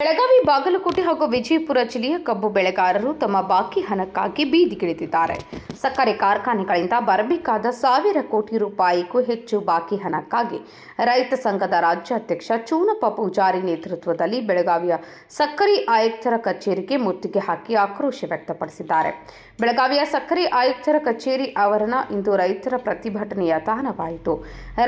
ಬೆಳಗಾವಿ, ಬಾಗಲಕೋಟೆ ಹಾಗೂ ವಿಜಯಪುರ ಜಿಲ್ಲೆಯ ಕಬ್ಬು ಬೆಳೆಗಾರರು ತಮ್ಮ ಬಾಕಿ ಹಣಕ್ಕಾಗಿ ಬೀದಿಗಿಳಿದಿದ್ದಾರೆ. ಸಕ್ಕರೆ ಕಾರ್ಖಾನೆಗಳಿಂದ ಬರಬೇಕಾದ 1,000 ಕೋಟಿ ರೂಪಾಯಿಗೂ ಹೆಚ್ಚು ಬಾಕಿ ಹಣಕ್ಕಾಗಿ ರೈತ ಸಂಘದ ರಾಜ್ಯಾಧ್ಯಕ್ಷ ಚೂನಪ್ಪ ಪೂಜಾರಿ ನೇತೃತ್ವದಲ್ಲಿ ಬೆಳಗಾವಿಯ ಸಕ್ಕರೆ ಆಯುಕ್ತರ ಕಚೇರಿಗೆ ಮುತ್ತಿಗೆ ಹಾಕಿ ಆಕ್ರೋಶ ವ್ಯಕ್ತಪಡಿಸಿದ್ದಾರೆ. ಬೆಳಗಾವಿಯ ಸಕ್ಕರೆ ಆಯುಕ್ತರ ಕಚೇರಿ ಆವರಣ ಇಂದು ರೈತರ ಪ್ರತಿಭಟನೆಯ ತಾಣವಾಯಿತು.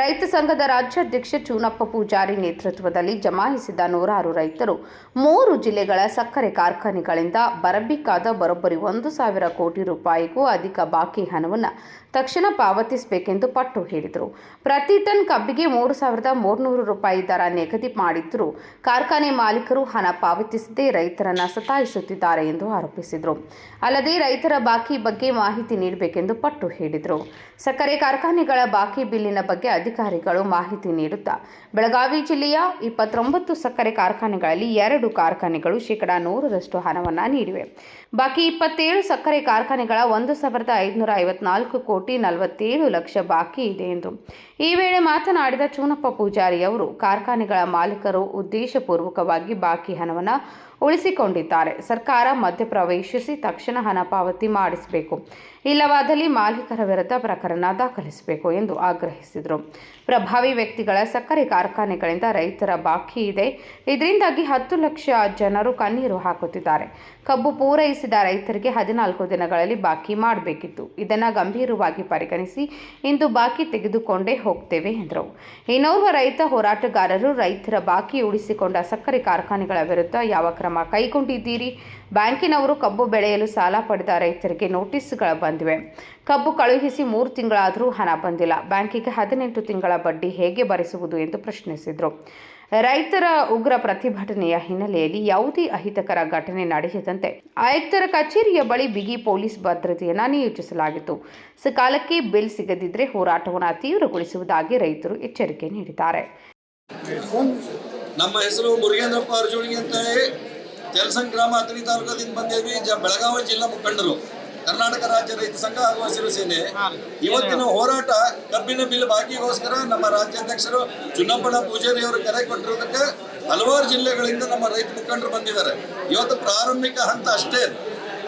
ರೈತ ಸಂಘದ ರಾಜ್ಯಾಧ್ಯಕ್ಷ ಚೂನಪ್ಪ ಪೂಜಾರಿ ನೇತೃತ್ವದಲ್ಲಿ ಜಮಾಯಿಸಿದ ನೂರಾರು ರೈತರು 3 ಜಿಲ್ಲೆಗಳ ಸಕ್ಕರೆ ಕಾರ್ಖಾನೆಗಳಿಂದ ಬರಬೇಕಾದ ಬರೋಬ್ಬರಿ 1,000 ಕೋಟಿ ರೂಪಾಯಿಗೂ ಅಧಿಕ ಬಾಕಿ ಹಣವನ್ನು ತಕ್ಷಣ ಪಾವತಿಸಬೇಕೆಂದು ಪಟ್ಟು ಹಿಡಿದರು. ಪ್ರತಿ ಟನ್ ಕಬ್ಬಿಗೆ 3,300 ರೂಪಾಯಿ ದರ ನಿಗದಿ ಮಾಡಿದ್ದರೂ ಕಾರ್ಖಾನೆ ಮಾಲೀಕರು ಹಣ ಪಾವತಿಸದೆ ರೈತರನ್ನು ಸತಾಯಿಸುತ್ತಿದ್ದಾರೆ ಎಂದು ಆರೋಪಿಸಿದರು. ಅಲ್ಲದೆ ರೈತರ ಬಾಕಿ ಬಗ್ಗೆ ಮಾಹಿತಿ ನೀಡಬೇಕೆಂದು ಪಟ್ಟು ಹಿಡಿದರು. ಸಕ್ಕರೆ ಕಾರ್ಖಾನೆಗಳ ಬಾಕಿ ಬಿಲ್ಲಿನ ಬಗ್ಗೆ ಅಧಿಕಾರಿಗಳು ಮಾಹಿತಿ ನೀಡುತ್ತಾ ಬೆಳಗಾವಿ ಜಿಲ್ಲೆಯ 29 ಸಕ್ಕರೆ ಕಾರ್ಖಾನೆಗಳಲ್ಲಿ 2 ಕಾರ್ಖಾನೆಗಳು 100% ಹಣವನ್ನು ನೀಡಿವೆ. ಬಾಕಿ 27 ಸಕ್ಕರೆ ಕಾರ್ಖಾನೆಗಳ 1,554 ಕೋಟಿ 47 ಲಕ್ಷ ಬಾಕಿ ಇದೆ ಎಂದು ಈ ವೇಳೆ ಮಾತನಾಡಿದ ಚೂನಪ್ಪ ಪೂಜಾರಿ ಅವರು, ಕಾರ್ಖಾನೆಗಳ ಮಾಲೀಕರು ಉದ್ದೇಶಪೂರ್ವಕವಾಗಿ ಬಾಕಿ ಹಣವನ್ನು ಉಳಿಸಿಕೊಂಡಿದ್ದಾರೆ. ಸರ್ಕಾರ ಮಧ್ಯಪ್ರವೇಶಿಸಿ ತಕ್ಷಣ ಹಣ ಪಾವತಿ ಮಾಡಿಸಬೇಕು, ಇಲ್ಲವಾದಲ್ಲಿ ಮಾಲೀಕರ ವಿರುದ್ಧ ಪ್ರಕರಣ ದಾಖಲಿಸಬೇಕು ಎಂದು ಆಗ್ರಹಿಸಿದರು. ಪ್ರಭಾವಿ ವ್ಯಕ್ತಿಗಳ ಸಕ್ಕರೆ ಕಾರ್ಖಾನೆಗಳಿಂದ ರೈತರ ಬಾಕಿ ಇದೆ. ಇದರಿಂದಾಗಿ 10 ಲಕ್ಷ ಜನರು ಕಣ್ಣೀರು ಹಾಕುತ್ತಿದ್ದಾರೆ. ಕಬ್ಬು ಪೂರೈಸಿದ ರೈತರಿಗೆ 14 ದಿನಗಳಲ್ಲಿ ಬಾಕಿ ಮಾಡಬೇಕಿತ್ತು. ಇದನ್ನು ಗಂಭೀರವಾಗಿ ಪರಿಗಣಿಸಿ ಇಂದು ಬಾಕಿ ತೆಗೆದುಕೊಂಡೇ ಹೋಗ್ತೇವೆ ಎಂದರು. ಇನ್ನೋರ್ವ ರೈತ ಹೋರಾಟಗಾರರು, ರೈತರ ಬಾಕಿ ಉಳಿಸಿಕೊಂಡ ಸಕ್ಕರೆ ಕಾರ್ಖಾನೆಗಳ ವಿರುದ್ಧ ಯಾವ ಕ್ರಮ ಕೈಗೊಂಡಿದ್ದೀರಿ? ಬ್ಯಾಂಕಿನವರು ಕಬ್ಬು ಬೆಳೆಯಲು ಸಾಲ ಪಡೆದ ರೈತರಿಗೆ ನೋಟಿಸ್ಗಳು ಬಂದಿವೆ. ಕಬ್ಬು ಕಳುಹಿಸಿ 3 ತಿಂಗಳಾದರೂ ಹಣ ಬಂದಿಲ್ಲ. ಬ್ಯಾಂಕಿಗೆ 18 ತಿಂಗಳ ಬಡ್ಡಿ ಹೇಗೆ ಭರಿಸುವುದು ಎಂದು ಪ್ರಶ್ನಿಸಿದರು. ರೈತರ ಉಗ್ರ ಪ್ರತಿಭಟನೆಯ ಹಿನ್ನೆಲೆಯಲ್ಲಿ ಯಾವುದೇ ಅಹಿತಕರ ಘಟನೆ ನಡೆಯದಂತೆ ಆಯುಕ್ತರ ಕಚೇರಿಯ ಬಳಿ ಬಿಗಿ ಪೊಲೀಸ್ ಭದ್ರತೆಯನ್ನು ನಿಯೋಜಿಸಲಾಗಿತ್ತು. ಸಕಾಲಕ್ಕೆ ಬಿಲ್ ಸಿಗದಿದ್ದರೆ ಹೋರಾಟವನ್ನು ತೀವ್ರಗೊಳಿಸುವುದಾಗಿ ರೈತರು ಎಚ್ಚರಿಕೆ ನೀಡಿದ್ದಾರೆ. ನಮ್ಮ ಹೆಸರು ಮುರುಗೇಂದ್ರಪ್ಪ ಅರ್ಜುಣಿಗೆ ಅಂತೇಳಿ ತೆಲಸಂಗ ಗ್ರಾಮ ಅಥಣಿ ತಾಲೂಕದಿಂದ ಬಂದೇವಿ. ಬೆಳಗಾವಿ ಜಿಲ್ಲಾ ಮುಖಂಡರು, ಕರ್ನಾಟಕ ರಾಜ್ಯ ರೈತ ಸಂಘ ಹಾಗೂ ಹಸಿರು ಸೇನೆ. ಇವತ್ತಿನ ಹೋರಾಟ ಕಬ್ಬಿನ ಬಿಲ್ ಬಾಕಿಗೋಸ್ಕರ ನಮ್ಮ ರಾಜ್ಯಾಧ್ಯಕ್ಷರು ಚುನ್ನಪ್ಪಣ್ಣ ಪೂಜಾರಿ ಅವರು ಕರೆ ಕೊಟ್ಟಿರೋದಕ್ಕೆ ಹಲವಾರು ಜಿಲ್ಲೆಗಳಿಂದ ನಮ್ಮ ರೈತ ಮುಖಂಡರು ಬಂದಿದ್ದಾರೆ. ಇವತ್ತು ಪ್ರಾರಂಭಿಕ ಹಂತ ಅಷ್ಟೇ,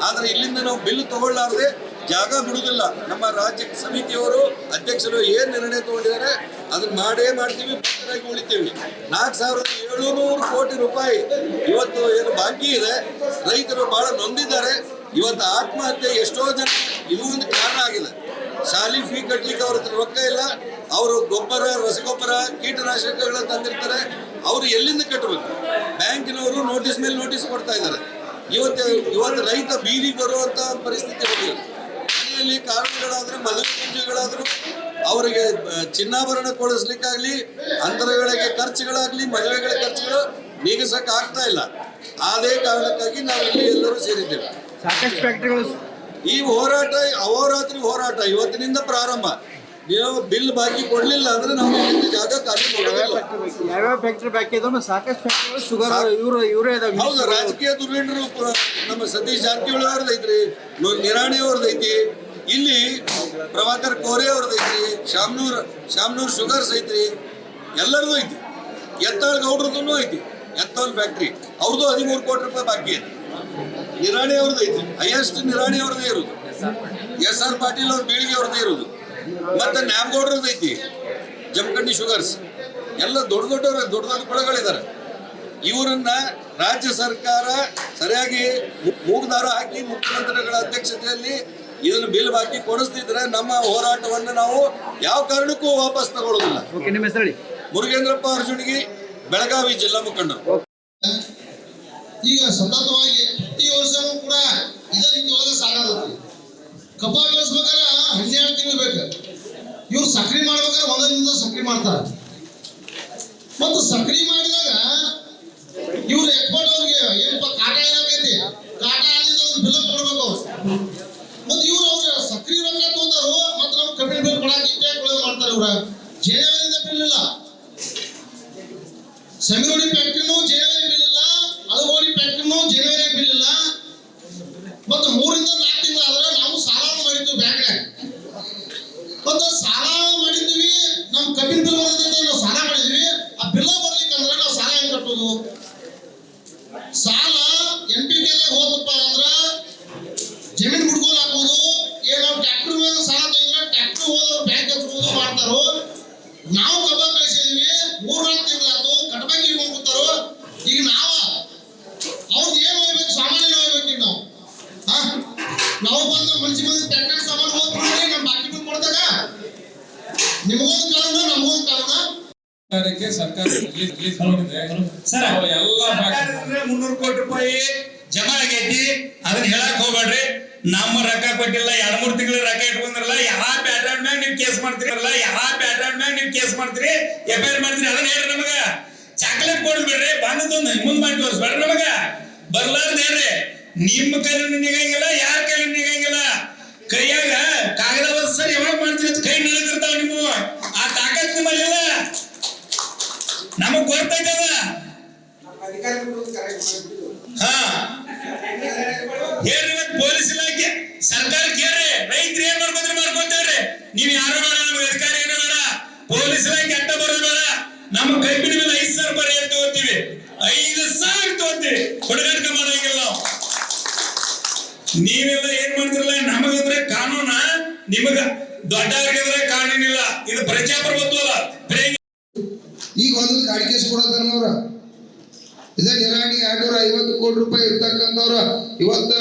ಆದರೆ ಇಲ್ಲಿಂದ ನಾವು ಬಿಲ್ ತಗೊಳ್ಳಾರ್ದೆ ಜಾಗ ಬಿಡುವುದಿಲ್ಲ. ನಮ್ಮ ರಾಜ್ಯ ಸಮಿತಿಯವರು ಅಧ್ಯಕ್ಷರು ಏನು ನಿರ್ಣಯ ತಗೊಂಡಿದ್ದಾರೆ ಅದನ್ನ ಮಾಡೇ ಮಾಡ್ತೀವಿ, ಭದ್ರರಾಗಿ ಉಳಿತೀವಿ. 4,700 ಕೋಟಿ ರೂಪಾಯಿ ಇವತ್ತು ಏನು ಬಾಕಿ ಇದೆ. ರೈತರು ಬಹಳ ನೊಂದಿದ್ದಾರೆ. ಇವತ್ತು ಆತ್ಮಹತ್ಯೆ ಎಷ್ಟೋ ಜನ ಇದು ಒಂದು ಕಾರಣ ಆಗಿದೆ. ಶಾಲಿ ಫೀ ಕಟ್ಟಲಿಕ್ಕೆ ಅವ್ರ ಹತ್ರ ರೊಕ್ಕ ಇಲ್ಲ. ಅವರು ಗೊಬ್ಬರ, ರಸಗೊಬ್ಬರ, ಕೀಟನಾಶಕಗಳನ್ನ ತಂದಿರ್ತಾರೆ. ಅವರು ಎಲ್ಲಿಂದ ಕಟ್ಟಬೇಕು? ಬ್ಯಾಂಕಿನವರು ನೋಟಿಸ್ ಮೇಲೆ ನೋಟಿಸ್ ಕೊಡ್ತಾ ಇದ್ದಾರೆ. ಇವತ್ತು ರೈತ ಬೀದಿಗೆ ಬರುವಂತ ಪರಿಸ್ಥಿತಿ ಹೋಗಿದೆ. ಮನೆಯಲ್ಲಿ ಕಾರಣಗಳಾದ್ರೆ, ಮದುವೆ ಮುಂಜೆಗಳಾದರೂ ಅವರಿಗೆ ಚಿನ್ನಾಭರಣ ಕೊಡಿಸ್ಲಿಕ್ಕಾಗ್ಲಿ, ಅಂತರಗಳಿಗೆ ಖರ್ಚುಗಳಾಗ್ಲಿ, ಮದುವೆಗಳ ಖರ್ಚುಗಳು ನೀಗಿಸಕ್ಕೆ ಆಗ್ತಾ ಇಲ್ಲ. ಅದೇ ಕಾರಣಕ್ಕಾಗಿ ನಾವು ಇಲ್ಲಿ ಎಲ್ಲರೂ ಸೇರಿದ್ದೇವೆ. ಸಾಕಷ್ಟು ಫ್ಯಾಕ್ಟರಿಗಳು ಈ ಹೋರಾಟ ಅಹೋರಾತ್ರಿ ಹೋರಾಟ ಇವತ್ತಿನಿಂದ ಪ್ರಾರಂಭ. ನೀವು ಬಿಲ್ ಬಾಕಿ ಕೊಡ್ಲಿಲ್ಲ ಅಂದ್ರೆ ನಾವು ಜಾಗ ಖಾಲಿ ಮಾಡೋದಿಲ್ಲ. ಯಾವ್ಯಾವ ಫ್ಯಾಕ್ಟರಿ ಬಾಕಿ ಇದಾವೆ? ಸಾಕಷ್ಟು ಫ್ಯಾಕ್ಟರಿಗಳು ಶುಗರ್ ಇವರೇ ಇದಾವೆ. ಹೌದು, ರಾಜಕೀಯ ಧುರೀಣರು ನಮ್ಮ ಸತೀಶ್ ಜಾರಕಿಹೊಳಿ ಅವ್ರದ್ದು ಐತ್ರಿ, ನಿರಾಣಿ ಅವ್ರದ್ದು ಐತಿ, ಇಲ್ಲಿ ಪ್ರಭಾಕರ್ ಕೋರೆ ಅವ್ರದ್ದು ಐತ್ರಿ, ಶಾಮ್ನೂರ್ ಶುಗರ್ಸ್ ಐತ್ರಿ, ಎಲ್ಲರದು ಐತಿ. ಎತ್ತಾಳ್ ಗೌಡ್ರದ್ದು ಐತಿ, ಎತ್ತಾಳ್ ಫ್ಯಾಕ್ಟ್ರಿ ಅವ್ರದ್ದು 13 ಕೋಟಿ ರೂಪಾಯಿ ಬಾಕಿ ಐತಿ. ನಿರಾಣಿ ಅವ್ರದ್ದು ಐತಿ, ಹೈಯೆಸ್ಟ್ ನಿರಾಣಿ ಅವ್ರದ್ದೇ ಇರೋದು. SR ಪಾಟೀಲ್ ಅವ್ರ ಬೀಳಿಗೆ ಅವ್ರದ್ದೇ ಇರೋದು. ಮತ್ತೆ ನ್ಯಾಮಗೌಡ್ರದ್ದು ಐತಿ, ಜಮಖಂಡಿ ಶುಗರ್ಸ್. ಎಲ್ಲ ದೊಡ್ಡ ಕೊಳಗಳಿದ್ದಾರೆ. ಇವರನ್ನ ರಾಜ್ಯ ಸರ್ಕಾರ ಸರಿಯಾಗಿ ಮೂಗ್ದಾರ ಹಾಕಿ ಮುಖ್ಯಮಂತ್ರಿಗಳ ಅಧ್ಯಕ್ಷತೆಯಲ್ಲಿ ಇದನ್ನು ಬಿಲ್ ಬಾಕಿ ಕೊಡಿಸ್ತಿದ್ರೆ ನಮ್ಮ ಹೋರಾಟವನ್ನು ನಾವು ಯಾವ ಕಾರಣಕ್ಕೂ ವಾಪಸ್ ತಗೊಳ್ಳೋದಿಲ್ಲ. ನಿಮ್ಮ ಹೆಸರು? ಮುರುಗೇಂದ್ರಪ್ಪ ಅರ್ಜುಣಿಗೆ, ಬೆಳಗಾವಿ ಜಿಲ್ಲಾ ಮುಖಂಡರು. ಈಗ ಸತತವಾಗಿ ಪ್ರತಿ ವರ್ಷವೂ ಕೂಡ ಇದೇ ರೀತಿ ಒಳಗೆ ಸಾಗಾಗುತ್ತೆ. ಕಬ್ಬ ಬೆಳೆಸ್ಬೇಕಾದ್ರೆ 12 ತಿಂಗಳು ಬೇಕು. ಇವ್ರು ಸಕ್ರಿ ಮಾಡ್ಬೇಕಾದ್ರೆ 1 ದಿನದ ಸಕ್ರಿ ಮಾಡ್ತಾರೆ. ಮತ್ತು ಸಕ್ರಿ ಮಾಡಿದಾಗ ಇವ್ರು ಎಕ್ಸ್ಪರ್ಟ್ ಅವ್ರಿಗೆ ಏನಪ್ಪ ಕಾಟ ಏನಾಗೈತಿ, ಕಾಟ ಆಗಿದ್ರೆ ಬಿಲ್ ಕೊಡ್ಬೇಕು ಅವ್ರು. ಮತ್ತು ಇವ್ರು ಅವ್ರ ಸಕ್ರಿ ರೊಕ್ಕ ತೊಂದರು ಮತ್ತು ನಾವು ಕಬ್ಬಿನ ಬಿಲ್ ಕೊಡಕ್ಕೆ ಇಟ್ಟೆ ಮಾಡ್ತಾರೆ. ಇವ್ರ ಜೇನವಿಂದ ಬಿಲ್ ಇಲ್ಲ, ಸಮಿರೋಡಿ ಫ್ಯಾಕ್ಟ್ರಿನೂ ಜೇನವಿ ಬಿಲ್ ಇಲ್ಲ, ಅಳಗೋಡಿ ಫ್ಯಾಕ್ಟ್ರಿನೂ ಜನವರಿ ಬಿಲ್ ಇಲ್ಲ. ಮತ್ತು 3 ರಿಂದ 4 ತಿಂಗಳು ಆದ್ರೆ ನಾವು ಸಾಲ ಮಾಡಿದ್ವಿ ಬ್ಯಾಂಕ್ನಾಗ. ಮತ್ತು ಸಾಲ ಮಾಡಿದ್ವಿ, ನಮ್ಮ ಕಬ್ಬಿನ ಬಿಲ್ ಬರ್ತೈತೆ, ನಾವು ಸಾಲ ಮಾಡಿದ್ವಿ. ಆ ಬಿಲ್ ಬರ್ಲಿಕ್ಕೆ ಅಂದ್ರೆ ನಾವು ಸಾಲ ಹೆಂಗೆ ಕಟ್ಟೋದು? ಸಾಲ NPK ಹೋದಪ್ಪ ಅಂದ್ರ ಜಮೀನ್ ಬಿಡ್ಕೋಲ್ ಹಾಕೋದು ಏನೋ ಟ್ರ್ಯಾಕ್ಟರ್ ಮೇಲೆ ಸಾಲ ತೆಗೆದ್ರೆ ಟ್ರ್ಯಾಕ್ಟರ್ ಹೋದವ್ರು ಬ್ಯಾಂಕ್ ಹಚ್ಕೋದು ಮಾಡ್ತಾರೋ. ನಾವು ಕಬ್ಬ ಕಳಿಸಿದೀವಿ 3-4 ತಿಂಗಳಾಯ್ತು ಕಟ್ಬೇಕು ಇಟ್ಕೊಂಡು ಕೂತಾರೋ. ಈಗ ಅವ್ರದ್ದು ಏನು ಹೋಗ್ಬೇಕು, ಸಾಮಾನ್ಯ ಹೋಗ್ಬೇಕು. ಈಗ ನಾವು ಬಂದು ಮನ್ಸಿ ಬಂದು ಟ್ರ್ಯಾಕ್ಟರ್ ಸಾಮಾನು ಹೋಗ್ಬಿಡ್ರಿ, ನಮ್ಮ ಬಾಕಿ ಬಿಲ್ ಕೊಡ್ದಾಗ ನಿಮಗೊಂದು ಕಾರಣ ನಮಗೊಂದು ಕಾರಣ. ಸರ್ಕಾರ ಸರ್ಕಾರದಿಂದ 300 ಕೋಟಿ ರೂಪಾಯಿ ಜಮಾ ಆಗೈತಿ. ಅದನ್ನ ಹೇಳಕ್ ಹೋಗ್ಬೇಡ್ರಿ. ನಮ್ಮ ರೊಕ್ಕ ಕೊಟ್ಟಿಲ್ಲ, 2-3 ತಿಂಗಳ ರೊಕ್ಕ ಇಟ್ಕೊಂಡ್ರಲ್ಲ, ಯಾವ ಪ್ಯಾಟರ್ನ್ ಮ್ಯಾಗ ನೀವು ಕೇಸ್ ಮಾಡ್ತೀರಲ್ಲ, FIR ಮಾಡ್ತೀರಿ, ಅದನ್ನ ಹೇಳ್ರಿ. ನಮಗ ಚಾಕ್ಲೇಟ್ ಕೊಡ್ಬೇಡ್ರಿ, ಬಂದದೊಂದು ಮುಂದ್ ಮಾಡಿ ತೋರಿಸ್ಬೇಡ್ರಿ. ನಮಗ ಬರ್ಲಾರ್ದ ಹೇಳ್ರಿ. ನಿಮ್ಮ ಕೈಲಿ ನಿಗಂಗಿಲ್ಲ, ಯಾರ ಕೈಲಿ ನಿಗಂಗಿಲ್ಲ. ಕೈಯಾಗ ಕಾಗದ ಸರ್ ಯಾವಾಗ ಮಾಡ್ತೀರಿ ಕೈ ನಡೀತಿರ್ತಾವ. ನಿಮ್ಮ ಆ ತಾಕತ್ ನಿಮ್ಮಲ್ಲಿಲ್ಲ, ನಮಗ್ ಗೊತ್ತೈತದ. ಹೇಳ್ರಿ, ಪೊಲೀಸ್ ಇಲಾಖೆ ಸರ್ಕಾರಕ್ಕೆ ಹೇಳ್ರಿ, ರೈತರು ಏನ್ ಮಾಡ್ಕೊಂಡ್ರೆ ಮಾಡ್ಕೊತೇವ್ರಿ. ನೀವ್ ಯಾರು ಬೇಡ, ನಮ್ಗೆ ಅಧಿಕಾರಿ ಏನು ಬೇಡ, ಪೊಲೀಸ್ ಇಲಾಖೆ ಅಡ್ಡ ಬರೋದು ಬೇಡ. ನಮ್ಮ ಕೈಪಿನ ಮೇಲೆ 5,000 ರೂಪಾಯಿ ಏನ್ ತಗೋತೀವಿ, 5,000 ತಗೋತೀವಿ. ಹುಡುಗಾಟ ಮಾಡಂಗಿಲ್ಲ ನಾವು. ನೀವೆಲ್ಲ ಏನ್ ಮಾಡ್ತಿರಲ್ಲ, ನಮಗಂದ್ರೆ ಕಾನೂನ, ನಿಮಗ ದೊಡ್ಡವ್ರಿಗಂದ್ರೆ ಕಾನೂನಿಲ್ಲ. ಇದು ಪ್ರಜಾಪ್ರಭುತ್ವ ಅಲ್ಲ. ಈಗ ಒಂದು ಗಾಡಿ ಕೇಸ್ ಕೊಡೋದನ್ನವ್ರ ಇದೇ ನಿರಾಣಿ 250 ಕೋಟಿ ರೂಪಾಯಿ ಇರ್ತಕ್ಕಂಥವ್ರ ಇವತ್ತ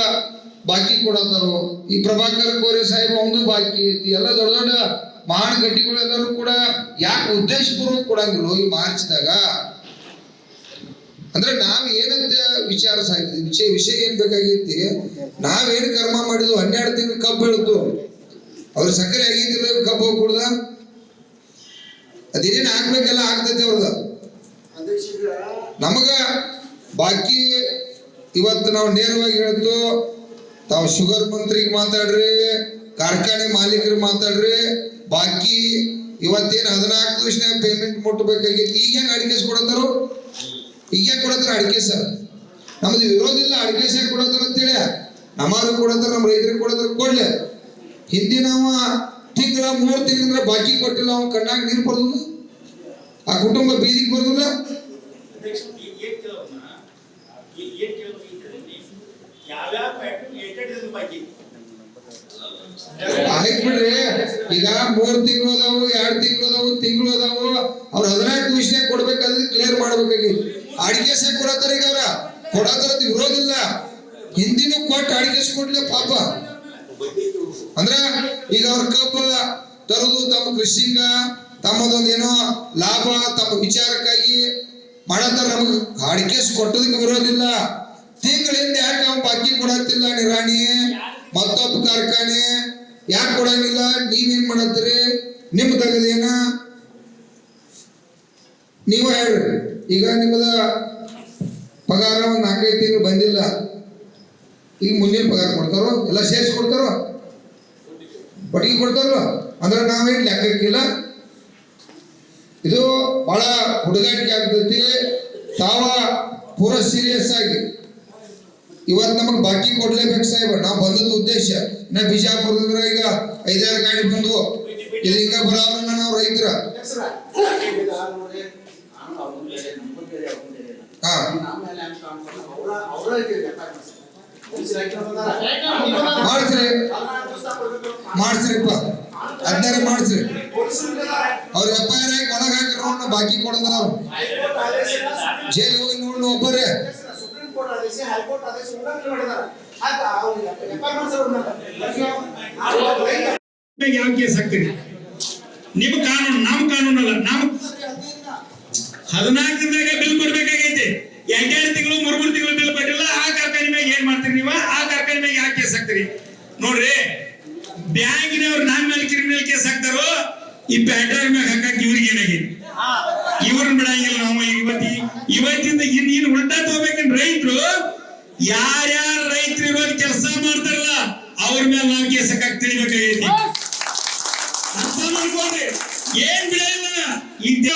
ಬಾಕಿ ಕೊಡತ್ತಾರು. ಈ ಪ್ರಭಾಕರ್ ಕೋರೆ ಸಾಹೇಬ್ ಒಂದು ಬಾಕಿ ಐತಿ. ಎಲ್ಲ ದೊಡ್ಡ ದೊಡ್ಡ ಮಹಾನ್ ಗಟ್ಟಿಗಳೆಲ್ಲರೂ ಕೂಡ ಯಾಕೆ ಉದ್ದೇಶಪೂರ್ವಕ ಕೊಡಂಗಿಲ್ಲ ಈ ಮಾರ್ಚ್ದಾಗ? ಅಂದ್ರೆ ನಾವ್ ಏನಂತ ವಿಚಾರ ಸಾಗಿದ್ವಿ, ವಿಷಯ ಏನ್ ಬೇಕಾಗೈತಿ, ನಾವೇನು ಕರ್ಮ ಮಾಡಿದ್ವು. 12 ತಿಂಗಳು ಕಬ್ಬು ಬೆಳೆದು ಅವ್ರ ಸಕ್ಕರೆ ಆಗಿದ್ದಿಲ್ಲ, ಕಬ್ಬು ಹೋಗಿ ಕುಡ್ದ ಅದೇನೇನು ಆಗ್ಬೇಕೆಲ್ಲ ಆಗ್ತೈತಿ ಅವ್ರದ. ನಮಗ ಬಾಕಿ ಇವತ್ತು ನಾವು ನೇರವಾಗಿ ಹೇಳ್ತು, ತಾವು ಶುಗರ್ ಮಂತ್ರಿಗೆ ಮಾತಾಡ್ರಿ, ಕಾರ್ಖಾನೆ ಮಾಲೀಕರಿಗೆ ಮಾತಾಡ್ರಿ. ಬಾಕಿ ಇವತ್ತೇನು 14 ದಿವಸನಾಗ ಪೇಮೆಂಟ್ ಮುಟ್ಟಬೇಕಾಗಿತ್ತು. ಈಗ ಹೆಂಗ್ ಅಡಿಕೆ ಕೊಡತ್ತಾರು, ಈಗ ಕೊಡತ್ತಾರ ಅಡಿಕೆ ಸರ್. ನಮ್ದು ವಿರೋಧ ಇಲ್ಲ, ಅಡಿಕೆ ಸಾಕ್ ಕೊಡತ್ತಾರ ಅಂತೇಳಿ ನಮ್ಮವ್ರಿಗೆ ಕೊಡತ್ತಾರ, ನಮ್ಮ ರೈತರಿಗೆ ಕೊಡತ್ತಾರ, ಕೊಡ್ಲಿ. ಹಿಂದಿನವ ತಿಂಗಳ 3 ತಿಂಗಳ ಬಾಕಿ ಕೊಟ್ಟಿಲ್ಲ, ಅವ್ನ ಕಣ್ಣಾಗ ನೀರು ಬರೋದಿಲ್ಲ, ಆ ಕುಟುಂಬ ಬೀದಿಗೆ ಬರೋದಿಲ್ಲ. ಆಯ್ತು ಬಿಡ್ರಿ, ಈಗ 3 ತಿಂಗಳು ಅದಾವು, 2 ತಿಂಗಳು ಅದಾವು, ತಿಂಗಳು ಅದಾವು. ಅವ್ರು 14 ದಿವಸನಾಗ ಕೊಡ್ಬೇಕಾದ್ರೆ ಕ್ಲಿಯರ್ ಮಾಡ್ಬೇಕಾಗಿತ್ತು. ಅಡಿಕೆ ಸಾಕ್ ಕೊಡತ್ತಾರ, ಈಗ ಅವ್ರ ಕೊಡತ್ತಾರ, ವಿರೋಧ ಇಲ್ಲ. ಹಿಂದಿನ ಕೊಟ್ಟು ಅಡಿಕೆ ಕೊಡ್ಲಿ ಪಾಪ. ಅಂದ್ರ ಈಗ ಅವ್ರ ಕಬ್ಬು ತರುದು ತಮ್ಮ ಕೃಷಿಂಗ ತಮ್ಮದೊಂದು ಏನೋ ಲಾಭ ತಮ್ಮ ವಿಚಾರಕ್ಕಾಗಿ ಮಾಡತ್ತಾರ. ನಮಗ್ ಅಡಿಕೆ ಕೊಟ್ಟದಕ್ಕೆ ವಿರೋಧ ಇಲ್ಲ. ತಿಂಗಳಿಂದ ಯಾಕೆ ಅವ್ನು ಬಾಕಿ ಕೊಡತ್ತಿಲ್ಲ, ನಿರಾಣಿ ಮತ್ತೊಬ್ಬ ಕಾರ್ಖಾನೆ ಯಾಕೆ ಕೊಡಂಗಿಲ್ಲ? ನೀವೇನ್ ಮಾಡತ್ತೀರಿ? ನಿಮ್ ತಗದೇನ ನೀವ ಹೇಳ್ರಿ. ಈಗ ನಿಮ್ಮದ ಪಗಾರ 4-5 ತಿಂಗಳು ಬಂದಿಲ್ಲ, ಈಗ ಮುಂದಿನ ಪಗಾರ ಕೊಡ್ತಾರೋ, ಎಲ್ಲ ಸೇರಿಸಿ ಕೊಡ್ತಾರೋ, ಒಟ್ಟಿಗೆ ಕೊಡ್ತಾರೋ? ಅಂದ್ರೆ ನಾವೇನು ಲೆಕ್ಕಕ್ಕಿಲ್ಲ. ಇದು ಬಹಳ ಹುಡುಗಾಟಿಕೆ ಆಗ್ತೈತಿ. ತಾವ ಪೂರ ಸೀರಿಯಸ್ ಆಗಿ ಇವತ್ತು ನಮಗೆ ಬಾಕಿ ಕೊಡ್ಲೇಬೇಕು ಸಾಹೇಬ. ನಾವು ಬಂದದ ಉದ್ದೇಶ ನಾ ಬಿಜಾಪುರದಿಂದ ಈಗ 5-6 ಗಾಡಿ ಬಂದು ಇದು ಈಗ ಬರೋರನ್ನ ನಾವು ರೈತರ ಮಾಡ್ಸ್ರಿಪ್ಪ, 16 ಮಾಡ್ಸ್ರಿ. ಅವ್ರ FIR ಆಗಿ ಒಳಗೆ ಹಾಕಿರೋ ಬಾಕಿ ಕೊಡದ್ರ ಅವ್ರು ಜೈಲ್ ಹೋಗಿ ನೋಡ್ ಒಬ್ಬರೇ. ಯಾವ ಕೇಸ್ ಹಾಕ್ತೀರಿ? ನಿಮ್ ಕಾನೂನು, ನಮ್ಮ ಕಾನೂನಲ್ಲ. ನಮ್ 14 ದಿನದಾಗ ಬಿಲ್ ಕೊಡ್ಬೇಕಾಗೈತಿ. 2 ತಿಂಗಳು 3 ತಿಂಗಳು ಬಿಲ್ ಕೊಟ್ಟಿಲ್ಲ. ಆ ಕಾರ್ಖಾನೆ ಮ್ಯಾಗ ಏನ್ ಮಾಡ್ತೀರಿ ನೀವು? ಆ ಕಾರ್ಖಾನೆ ಮ್ಯಾಗ ಯಾಕೆ ಕೇಸ್ ಹಾಕ್ತೀರಿ? ನೋಡ್ರಿ, ಬ್ಯಾಂಕಿನವ್ರು ನನ್ನ ಮೇಲೆ ಕ್ರಿಮಿನಲ್ ಕೇಸ್ ಹಾಕ್ತಾರೋ, ಈ ಪ್ಯಾಟರ್ ಮ್ಯಾಗ ಹಾಕಕ್ ಇವ್ರಿಗೆ ಏನಾಗಿದೆ? ಇವ್ರನ್ನ ಬಿಡಂಗಿಲ್ಲ ನಾವು. ಇವತ್ತಿಂದ ಇನ್ನು ಉಲ್ಟಾ ತಗೋಬೇಕಂದ್ರೆ ರೈತರು ಯಾರ್ಯಾರ ರೈತರು ಇವಾಗ ಕೆಲಸ ಮಾಡ್ತಾರಲ್ಲ ಅವ್ರ ಮೇಲೆ ನಾವು ಕೇಸ್ ಹಾಕಕ್ ತಿಳಿಬೇಕಾಗೈತಿ. ಅರ್ಥ ಮಾಡ್ಕೊಳ್ರಿ, ಏನ್ ಬಿಡಲ್ಲ. ಈಗ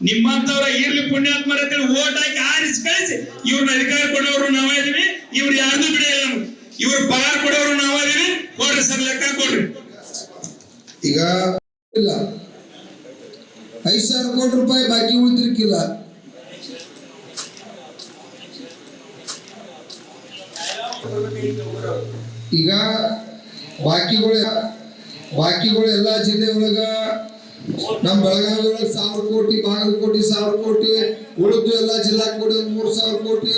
ನಿಮ್ಮಂತವ್ರ ಇರ್ಲಿ ಪುಣ್ಯಾತ್ಮರ ಓಟ್ ಹಾಕಿ ಆರಿಸಿ ಕಳಿಸಿ ಇವ್ರನ್ನ ಅಧಿಕಾರ ಕೊಡೋರು ನಾವಿದೀವಿ. ಇವ್ರು ಯಾರ್ದು ಬಿಡಲ್ಲ ನಮ್ಗೆ. ಇವ್ರ ಪಗಾರ ಕೊಡೋರು ನಾವಿದೀವಿ. ಕೊಡ್ರಿ ಸರ್, ಲೆಕ್ಕ ಕೊಡ್ರಿ. ಈಗ ಇಲ್ಲ 5,000 ಕೋಟಿ ರೂಪಾಯಿ ಬಾಕಿ ಉಳಿದಿರ್ಕಿಲ್ಲ. ಈಗ ಬಾಕಿಗಳು ಎಲ್ಲ ಜಿಲ್ಲೆ ಒಳಗ ನಮ್ಮ ಬೆಳಗಾವಿ ಒಳಗೆ 1000 ಕೋಟಿ, ಬಾಗಲಕೋಟೆ 1000 ಕೋಟಿ, ಉಳಿದು ಎಲ್ಲ ಜಿಲ್ಲಾ ಕೂಡಿ 3000 ಕೋಟಿ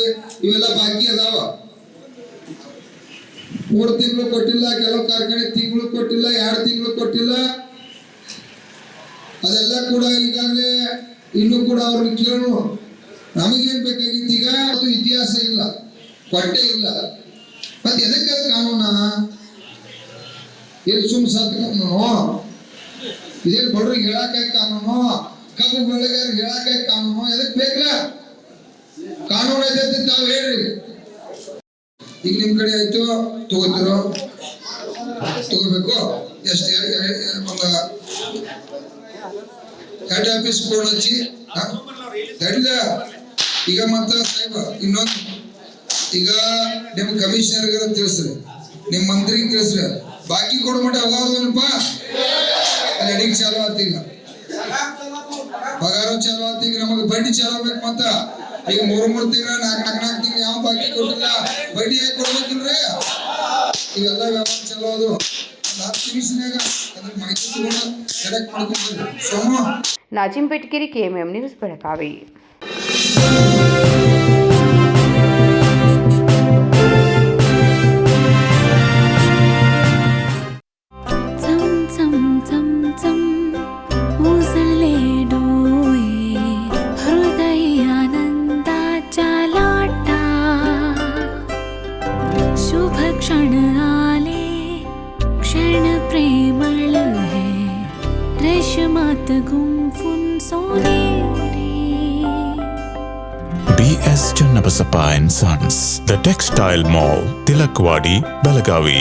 ಇವೆಲ್ಲ ಬಾಕಿ ಅದಾವ. 3 ತಿಂಗಳು ಕೊಟ್ಟಿಲ್ಲ, ಕೆಲವು ಕಾರ್ಖಾನೆ ತಿಂಗಳು ಕೊಟ್ಟಿಲ್ಲ, 2 ತಿಂಗಳು ಕೊಟ್ಟಿಲ್ಲ. ಅದೆಲ್ಲ ಕೂಡ ಈಗಾಗಲೇ ಇನ್ನೂ ಕೂಡ ಅವ್ರನ್ನ ಕೇಳು. ನಮಗೇನ್ ಬೇಕಾಗಿತ್ತು ಈಗ? ಅದು ಇತಿಹಾಸ ಇಲ್ಲ, ಕೊಟ್ಟೆ ಇಲ್ಲ. ಮತ್ತೆ ಎದಕ್ಕೆ ಕಾನೂನ? ಎಲ್ಲಿ ಸತ್ ಕಾನೂನು? ಇದೇನು ಬಡ್ರಿಗೆ ಹೇಳಕಾಯಿ ಕಾನೂನು? ಕಬ್ಬು ಬೆಳೆಗಾರರಿಗೆ ಹೇಳಕಾಯಿ ಕಾನೂನು? ಎದಕ್ಕೆ ಬೇಕಲ್ಲ? ಕಾನೂನು ಐತೆ ತಾವು ಹೇಳ್ರಿ. ಈಗ ನಿಮ್ ಕಡೆ ಆಯ್ತು, ತಗೋತಿರೋ ತಗೋಬೇಕು. ಎಷ್ಟು ಒಂದು ಹೆಡ್ ಆಫೀಸ್ ಫೋನ್ ಹಚ್ಚಿ ತಡಿದ. ಈಗ ಮತ್ತ ಸಾಹೇಬ ಇನ್ನೊಂದು, ಈಗ ನಿಮ್ ಕಮಿಷನರ್ಗಾರ ತಿಳಿಸ್ರಿ, ನಿಮ್ ಮಂತ್ರಿಗೆ ತಿಳಿಸ್ರಿ, ಬಾಕಿ ಕೊಡೋ ಮಟ್ಟ ಹೋಗೋದನಪ್ಪ. ಅಲ್ಲಿ ಅಡಿಗೆ ಚಾಲು ಆತೀಗ, ಪಗಾರ ಚಾಲು ಆತೀಗ, ನಮಗೆ ಬಡ್ಡಿ ಚಾಲು ಆಗ್ಬೇಕು. ಮತ್ತ ಈಗ 3 ತಿಂಗಳ 4 ತಿಂಗಳು ಯಾವ ಬಾಕಿ ಕೊಟ್ಟಿಲ್ಲ, ಬಡ್ಡಿ ಯಾಕೆ ಕೊಡ್ಬೇಕಿಲ್ರಿ? ಇವೆಲ್ಲ ವ್ಯವಹಾರ ಚಾಲು ಅದು. 10 ನಿಮಿಷನಾಗ ಅದ್ರ ಮಾಹಿತಿ ತಗೊಂಡು ಕರೆಕ್ಟ್ ಮಾಡ್ಕೊಂಡ್ರಿ. Somu Nazim Betgeri, KMM news, Belagavi. BS Channabasappa and Sons, The Textile Mall, Tilakwadi, Belagavi.